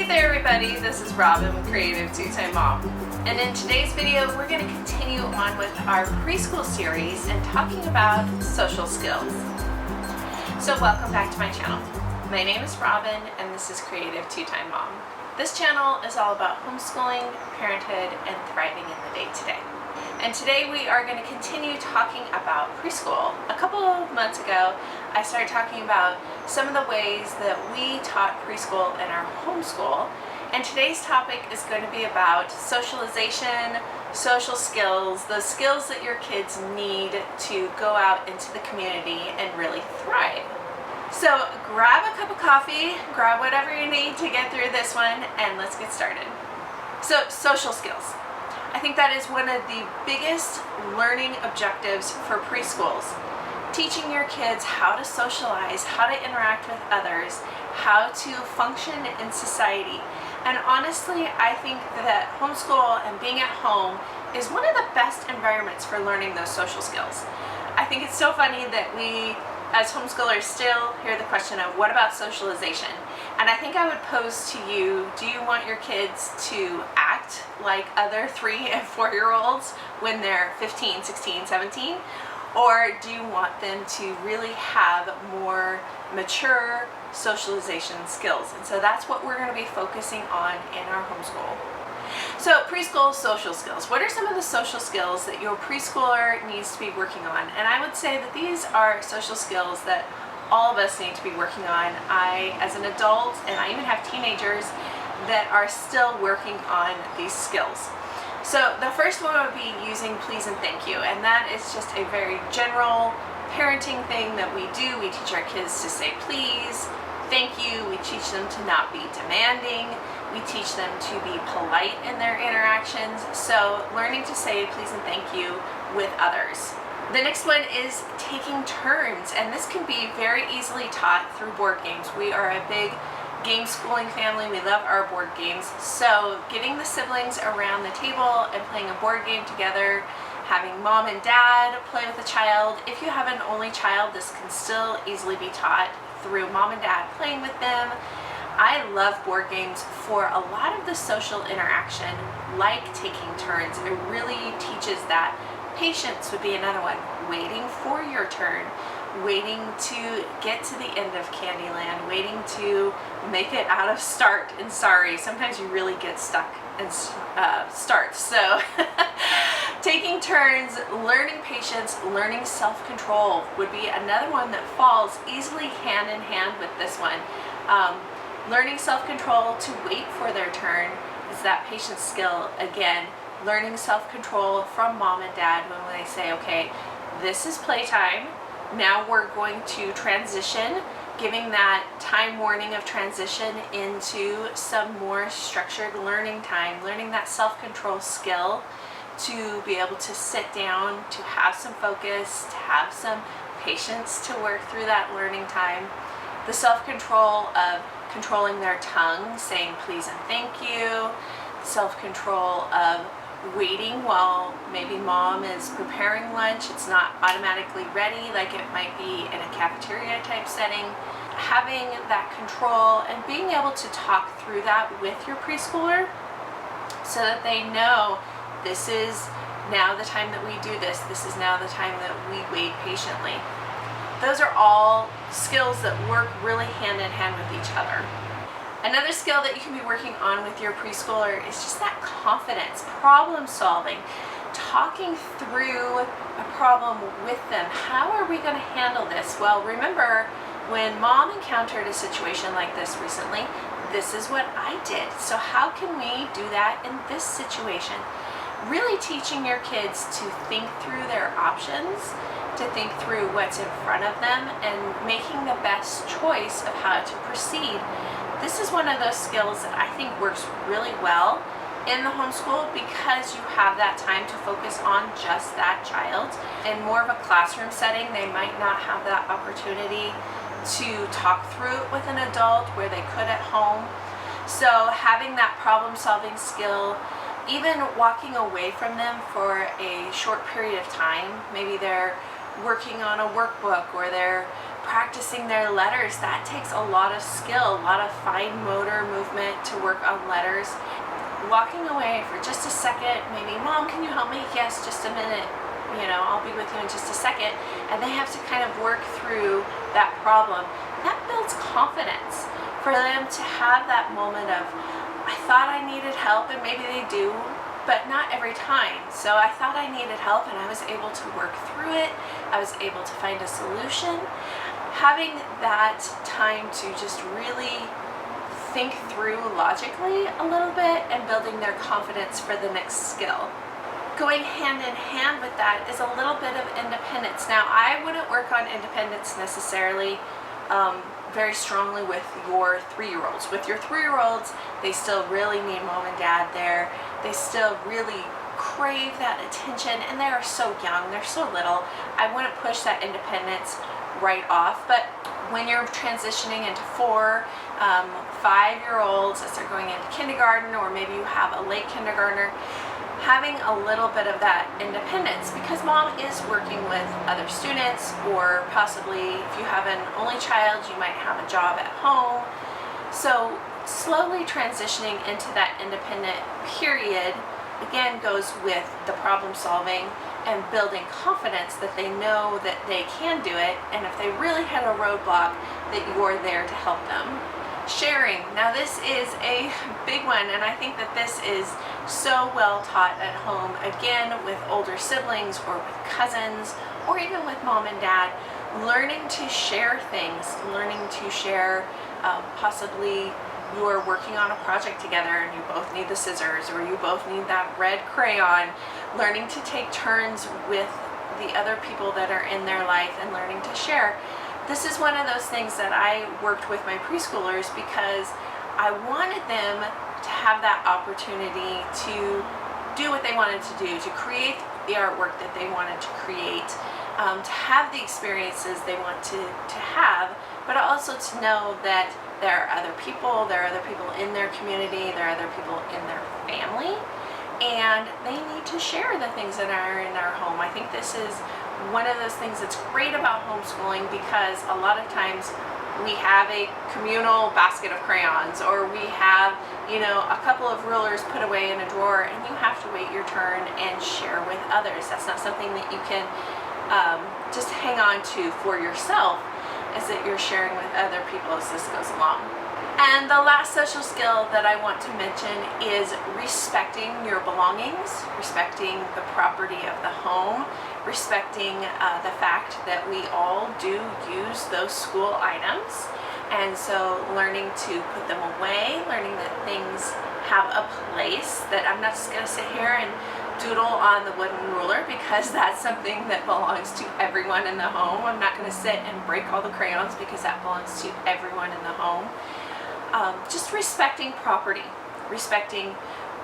there everybody, this is Robin with Creative2xmom, and in today's video we're going to continue on with our preschool series and talking about social skills. So welcome back to my channel. My name is Robin and this is Creative2xmom. This channel is all about homeschooling, parenthood, and thriving in the day-to-day. And today we are going to continue talking about preschool. A couple of months ago I started talking about some of the ways that we taught preschool in our homeschool, and today's topic is going to be about socialization, social skills, those skills that your kids need to go out into the community and really thrive. So grab a cup of coffee, grab whatever you need to get through this one, and let's get started. So social skills. I think that is one of the biggest learning objectives for preschools. Teaching your kids how to socialize, how to interact with others, how to function in society. And honestly, I think that homeschool and being at home is one of the best environments for learning those social skills. I think it's so funny that we as homeschoolers still hear the question of what about socialization? And I think I would pose to you, do you want your kids to act like other 3- and 4-year-olds when they're 15, 16, 17? Or do you want them to really have more mature socialization skills? And so that's what we're going to be focusing on in our homeschool. So preschool social skills. What are some of the social skills that your preschooler needs to be working on? And I would say that these are social skills that all of us need to be working on. I, as an adult, and I even have teenagers that are still working on these skills. So the first one would be using please and thank you, and that is just a very general parenting thing that we do. We teach our kids to say please, thank you. We teach them to not be demanding. We teach them to be polite in their interactions. So learning to say please and thank you with others. The next one is taking turns, and this can be very easily taught through board games. We are a big game schooling family. We love our board games. So getting the siblings around the table and playing a board game together, having mom and dad play with a child. If you have an only child, this can still easily be taught through mom and dad playing with them. I love board games for a lot of the social interaction, like taking turns. It really teaches that. Patience would be another one. Waiting for your turn, waiting to get to the end of Candyland, waiting to make it out of start and sorry. Sometimes you really get stuck in start. So taking turns, learning patience, learning self-control would be another one that falls easily hand in hand with this one. Learning self-control to wait for their turn is that patience skill again. Learning self-control from mom and dad when they say, okay, this is playtime, now we're going to transition, giving that time warning of transition into some more structured learning time, learning that self-control skill to be able to sit down, to have some focus, to have some patience to work through that learning time. The self-control of controlling their tongue, saying please and thank you, self-control of waiting while maybe mom is preparing lunch. It's not automatically ready like it might be in a cafeteria type setting. Having that control and being able to talk through that with your preschooler so that they know this is now the time that we do this. This is now the time that we wait patiently. Those are all skills that work really hand in hand with each other. Another skill that you can be working on with your preschooler is just that confidence, problem solving, talking through a problem with them. How are we going to handle this? Well, remember when mom encountered a situation like this recently, this is what I did. So how can we do that in this situation? Really teaching your kids to think through their options, to think through what's in front of them, and making the best choice of how to proceed. This is one of those skills that I think works really well in the homeschool because you have that time to focus on just that child. In more of a classroom setting, they might not have that opportunity to talk through it with an adult where they could at home. So having that problem-solving skill, even walking away from them for a short period of time, maybe they're working on a workbook or they're practicing their letters. That takes a lot of skill, a lot of fine motor movement to work on letters. Walking away for just a second, maybe, Mom, can you help me? Yes, just a minute. I'll be with you in just a second. And they have to kind of work through that problem. That builds confidence for them to have that moment of, I thought I needed help, and maybe they do, but not every time. So I thought I needed help, and I was able to work through it. I was able to find a solution. Having that time to just really think through logically a little bit and building their confidence for the next skill. Going hand in hand with that is a little bit of independence. Now, I wouldn't work on independence necessarily very strongly with your 3-year-olds. With your 3-year-olds, they still really need Mom and Dad there. They still really crave that attention, and they are so young, they're so little. I wouldn't push that independence right off, but when you're transitioning into 4, 5-year-olds as they're going into kindergarten, or maybe you have a late kindergartner, having a little bit of that independence, because Mom is working with other students, or possibly if you have an only child, you might have a job at home. So slowly transitioning into that independent period again goes with the problem solving and building confidence that they know that they can do it, and if they really had a roadblock, that you're there to help them. Sharing. Now, this is a big one, and I think that this is so well taught at home, again with older siblings or with cousins or even with Mom and Dad. Learning to share things, learning to share possibly you are working on a project together and you both need the scissors, or you both need that red crayon. Learning to take turns with the other people that are in their life and learning to share. This is one of those things that I worked with my preschoolers because I wanted them to have that opportunity to do what they wanted to do, to create the artwork that they wanted to create, to have the experiences they want to have, but also to know that there are other people in their community, there are other people in their family, and they need to share the things that are in our home. I think this is one of those things that's great about homeschooling, because a lot of times we have a communal basket of crayons, or we have, a couple of rulers put away in a drawer, and you have to wait your turn and share with others. That's not something that you can just hang on to for yourself, is that you're sharing with other people as this goes along. And the last social skill that I want to mention is respecting your belongings, respecting the property of the home, respecting the fact that we all do use those school items. And so learning to put them away, learning that things have a place, that I'm not just going to sit here and doodle on the wooden ruler, because that's something that belongs to everyone in the home. I'm not going to sit and break all the crayons, because that belongs to everyone in the home. Just respecting property, respecting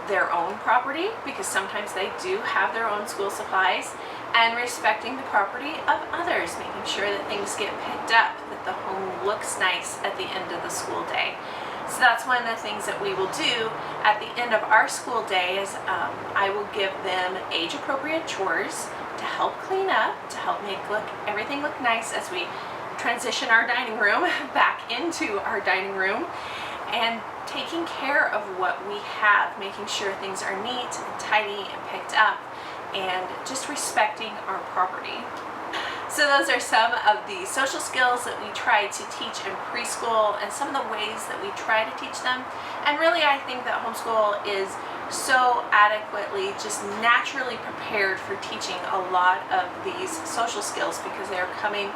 their own property, because sometimes they do have their own school supplies, and respecting the property of others, making sure that things get picked up, that the home looks nice at the end of the school day. So that's one of the things that we will do at the end of our school day, is I will give them age-appropriate chores to help clean up, to help make everything look nice as we transition our dining room back into our dining room, and taking care of what we have, making sure things are neat and tidy and picked up, and just respecting our property. So those are some of the social skills that we try to teach in preschool, and some of the ways that we try to teach them. And really, I think that homeschool is so adequately, just naturally prepared for teaching a lot of these social skills, because they are coming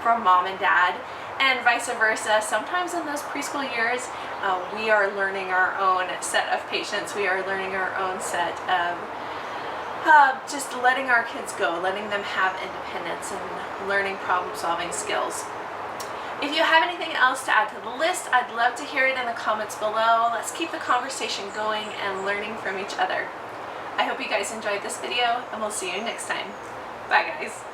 from Mom and Dad, and vice versa. Sometimes in those preschool years, we are learning our own set of patience. We are learning our own set of just letting our kids go, letting them have independence and learning problem-solving skills. If you have anything else to add to the list, I'd love to hear it in the comments below. Let's keep the conversation going and learning from each other. I hope you guys enjoyed this video, and we'll see you next time. Bye, guys.